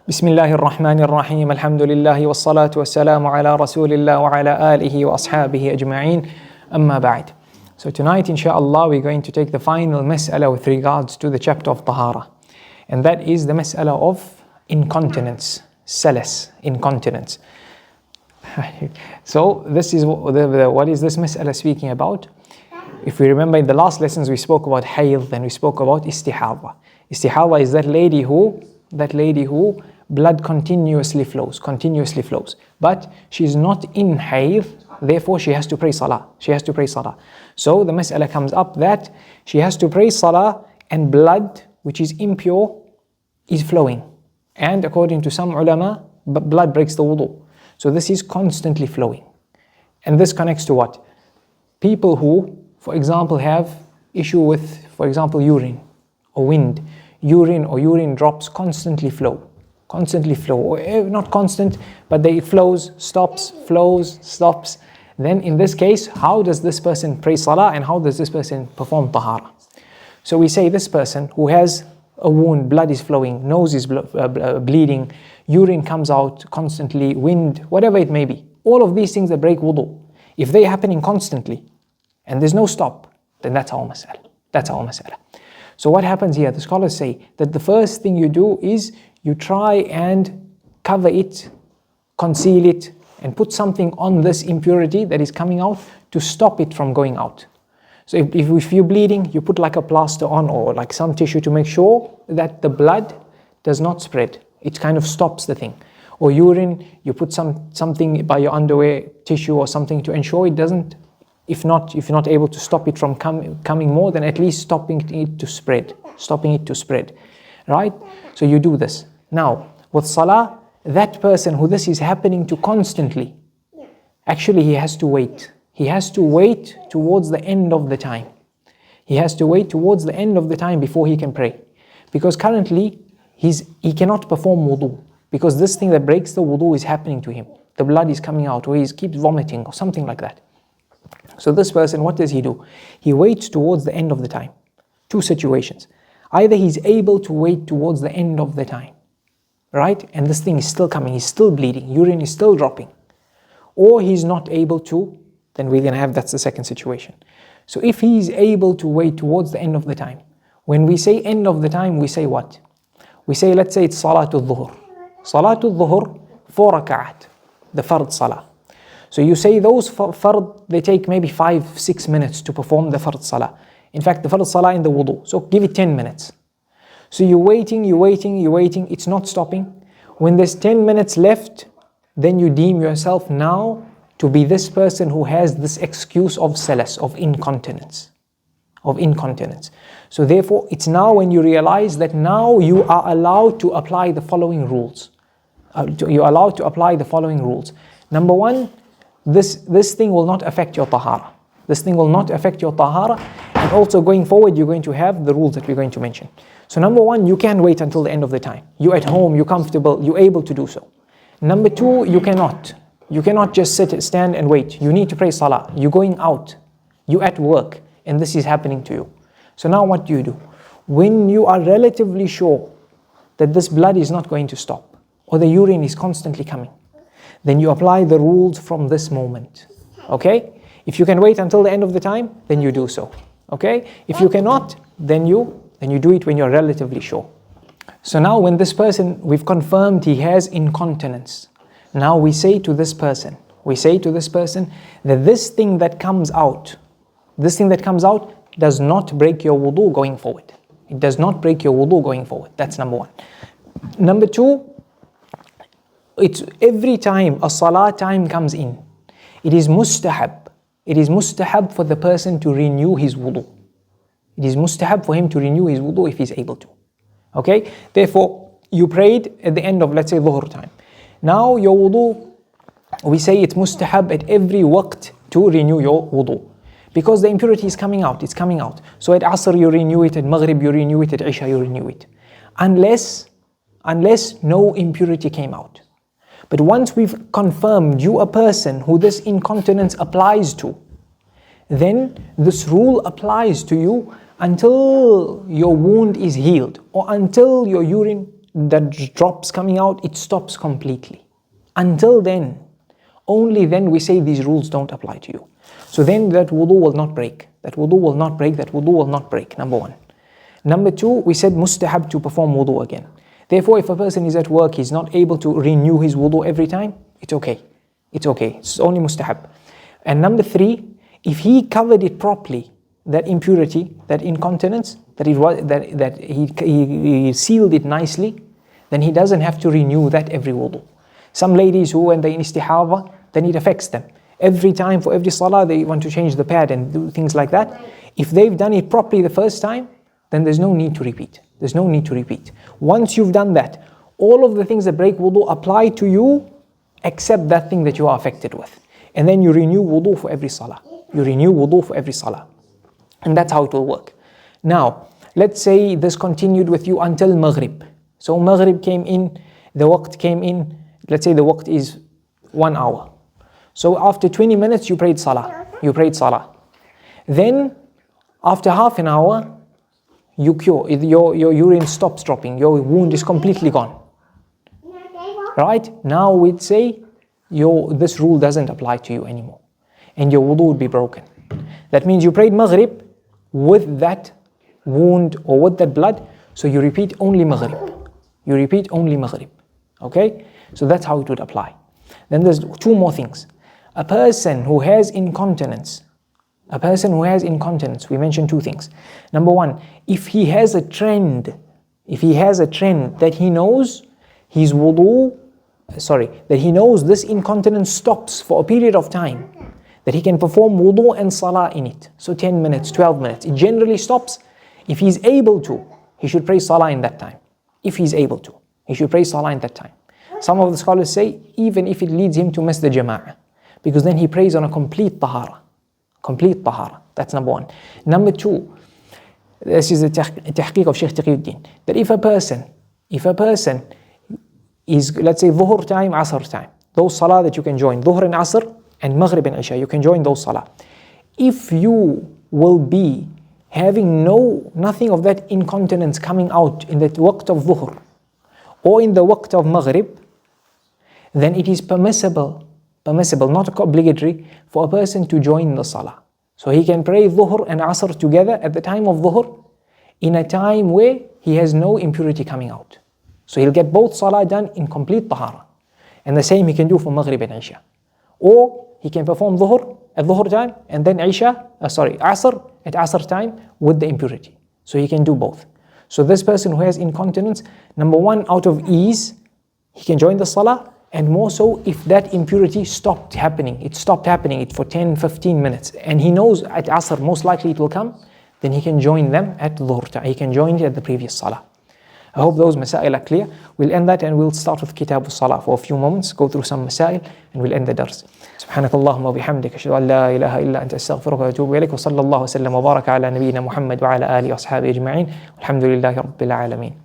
بسم الله الرحمن الرحيم الحمد لله والصلاة والسلام على رسول الله وعلى آله وأصحابه أجمعين أما بعد. So tonight inshallah we're going to take the final mas'ala with regards to the chapter of Taharah, and that is the mas'ala of incontinence, Salas, incontinence. So this is what is this mas'ala speaking about? If we remember in the last lessons we spoke about hayd and we spoke about istihadha. Istihadha is that lady who blood continuously flows, but she's not in hayd, therefore she has to pray salah. So the mas'ala comes up that she has to pray salah and blood which is impure is flowing, and according to some ulama blood breaks the wudu. So this is constantly flowing, and this connects to what? People who, for example, have issue with, for example, urine or wind. Urine or urine drops constantly flow, or not constant, but it flows, stops. Then in this case, how does this person pray salah and how does this person perform taharah? So we say this person who has a wound, blood is flowing, nose is bleeding, urine comes out constantly, wind, whatever it may be, all of these things that break wudu, if they're happening constantly and there's no stop, then that's our mas'ala. So what happens here? The scholars say that the first thing you do is you try and cover it, conceal it, and put something on this impurity that is coming out to stop it from going out. So if you're bleeding, you put like a plaster on or like some tissue to make sure that the blood does not spread. It kind of stops the thing. Or urine, you put something by your underwear, tissue or something to ensure it doesn't. If not able to stop it from coming more, then at least stopping it to spread, right? So you do this. Now, with salah, that person who this is happening to constantly, actually he has to wait. He has to wait towards the end of the time. Before he can pray. Because currently, he cannot perform wudu. Because this thing that breaks the wudu is happening to him. The blood is coming out, or he keeps vomiting, or something like that. So this person, what does he do? He waits towards the end of the time. Two situations. Either he's able to wait towards the end of the time, right? And this thing is still coming, he's still bleeding, urine is still dropping. Or he's not able to, then we're going to have, that's the second situation. So if he's able to wait towards the end of the time, when we say end of the time, we say what? We say, let's say it's Salatul Dhuhr. Salatul Dhuhr, 4 rak'at, the fard salah. So you say those fard, they take maybe 5-6 minutes to perform the fard salah. In fact, the fard salah in the wudu, so give it 10 minutes. So you're waiting, it's not stopping. When there's 10 minutes left, then you deem yourself now to be this person who has this excuse of salas, of incontinence. So therefore, it's now when you realize that now you are allowed to apply the following rules. Number one, this thing will not affect your taharah. And also going forward, you're going to have the rules that we're going to mention. So number one, you can wait until the end of the time. You're at home, you're comfortable, you're able to do so. Number two, you cannot. You cannot just stand and wait. You need to pray salah. You're going out. You're at work. And this is happening to you. So now what do? When you are relatively sure that this blood is not going to stop, or the urine is constantly coming, then you apply the rules from this moment. Okay? If you can wait until the end of the time, then you do so. Okay? If you cannot, then you do it when you're relatively sure. So now when this person, we've confirmed he has incontinence. Now we say to this person that this thing that comes out does not break your wudu going forward. It does not break your wudu going forward. That's number one. Number two, it's every time a salah time comes in, it is mustahab for the person to renew his wudu. It is mustahab for him to renew his wudu if he's able to. Okay? Therefore, you prayed at the end of, let's say, dhuhr time. Now your wudu, we say it's mustahab at every waqt to renew your wudu. Because the impurity is coming out, it's coming out. So at Asr you renew it, at Maghrib you renew it, at Isha you renew it. Unless no impurity came out. But once we've confirmed you a person who this incontinence applies to, then this rule applies to you until your wound is healed or until your urine that drops coming out, it stops completely. Until then, only then we say these rules don't apply to you. So then that wudu will not break. That wudu will not break, that wudu will not break, number one. Number two, we said mustahab to perform wudu again. Therefore, if a person is at work, he's not able to renew his wudu every time, it's okay. It's okay, it's only mustahab. And number three, if he covered it properly, that impurity, that incontinence, that he sealed it nicely, then he doesn't have to renew that every wudu. Some ladies who, when they're in istihadha, then it affects them. Every time, for every salah, they want to change the pad and do things like that. If they've done it properly the first time, then there's no need to repeat. There's no need to repeat. Once you've done that, all of the things that break wudu apply to you, except that thing that you are affected with. And then you renew wudu for every salah. You renew wudu for every salah. And that's how it will work. Now, let's say this continued with you until Maghrib. So Maghrib came in, the waqt came in, let's say the waqt is 1 hour. So after 20 minutes you prayed salah. You prayed salah. Then after half an hour, you cure, your urine stops dropping, your wound is completely gone. Right? Now we'd say this rule doesn't apply to you anymore. And your wudu would be broken. That means you prayed Maghrib with that wound or with that blood, so you repeat only Maghrib. You repeat only Maghrib. Okay? So that's how it would apply. Then there's two more things. A person who has incontinence, we mentioned two things. Number one, if he has a trend that he knows his wudu, that he knows this incontinence stops for a period of time, that he can perform wudu and salah in it. So 10 minutes, 12 minutes, it generally stops. If he's able to, he should pray salah in that time. If he's able to, he should pray salah in that time. Some of the scholars say, even if it leads him to miss the jama'ah, because then he prays on a complete taharah. Complete taharah. That's number one. Number two, this is the tahqiq of Shaykh Taqiyuddin, that if a person is, let's say, dhuhr time, asr time, those salah that you can join, dhuhr and asr, and maghrib and isha, you can join those salah. If you will be having nothing of that incontinence coming out in the waqt of dhuhr or in the waqt of maghrib, then it is permissible, not obligatory, for a person to join the salah. So he can pray dhuhr and asr together at the time of dhuhr in a time where he has no impurity coming out. So he'll get both salah done in complete tahara. And the same he can do for maghrib and isha. Or he can perform dhuhr at dhuhr time and then asr at asr time with the impurity. So he can do both. So this person who has incontinence, number one, out of ease, he can join the salah. And more so if that impurity stopped happening. It stopped happening for 10, 15 minutes. And he knows at asr most likely it will come, then he can join them at dhuhr. He can join it at the previous salah. I hope those masail are clear. We'll end that and we'll start with Kitab al-Salah for a few moments, go through some masail, and we'll end the dars. سبحانك اللهم وبحمدك أشهد أن لا إله إلا أنت أستغفرك وأتوب إليك وصلى الله وسلم وبارك على نبينا محمد وعلى آله وأصحابه أجمعين والحمد لله رب العالمين.